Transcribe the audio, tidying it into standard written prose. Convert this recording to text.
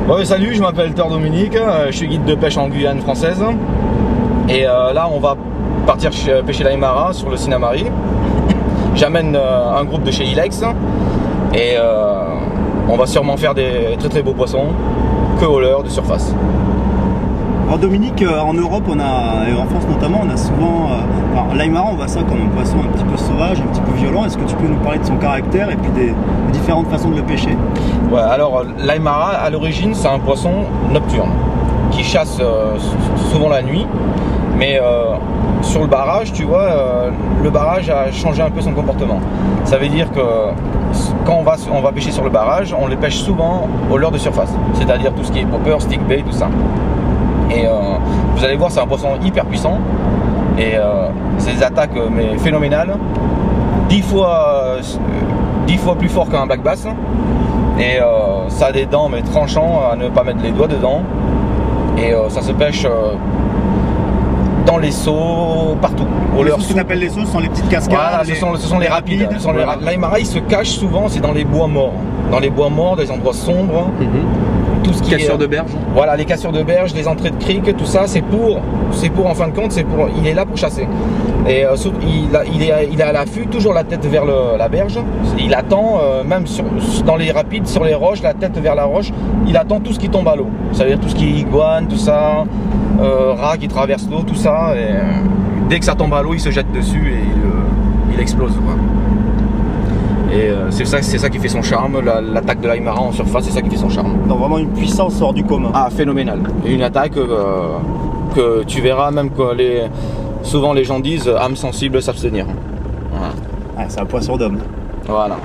Ouais, salut, je m'appelle Thor Dominique, je suis guide de pêche en Guyane française. Et là, on va partir pêcher l'Aymara sur le Sinnamary. J'amène un groupe de chez Ilex et on va sûrement faire des très beaux poissons, que hauleurs de surface. Alors Dominique, en Europe, et en France notamment, on a souvent... l'Aymara, on voit ça comme un poisson un petit peu sauvage, un petit peu violent. Est-ce que tu peux nous parler de son caractère et puis des différentes façons de le pêcher? Ouais, alors l'Aymara, à l'origine, c'est un poisson nocturne qui chasse souvent la nuit. Mais sur le barrage, tu vois, le barrage a changé un peu son comportement. Ça veut dire que quand on va pêcher sur le barrage, on les pêche souvent au leurre de surface. C'est-à-dire tout ce qui est popper, stick bait, tout ça. Et vous allez voir, c'est un poisson hyper puissant. Et c'est des attaques mais phénoménales. 10 fois plus fort qu'un black bass. Et ça a des dents mais tranchants à ne pas mettre les doigts dedans. Et ça se pêche dans les seaux, partout. Ce qu'on appelle les seaux, ce sont les petites cascades. Voilà, ce sont les rapides. L'Aymara, il se cache souvent, c'est dans les bois morts. Dans les bois morts, des endroits sombres. Tout ce qui cassures de berge. Voilà, les cassures de berge, les entrées de crique, tout ça, c'est pour en fin de compte, il est là pour chasser. Et il est à l'affût, toujours la tête vers la berge. Il attend, même dans les rapides, sur les roches, la tête vers la roche, il attend tout ce qui tombe à l'eau. Ça veut dire tout ce qui est iguane, tout ça, rat qui traverse l'eau, tout ça. Et dès que ça tombe à l'eau, il se jette dessus et il explose, quoi. Et c'est ça qui fait son charme, l'attaque de l'Aymara en surface, c'est ça qui fait son charme. Donc vraiment une puissance hors du commun. Ah, phénoménale. Une attaque que tu verras même que souvent les gens disent âme sensible s'abstenir. Voilà. Ah, c'est un poisson d'homme. Voilà.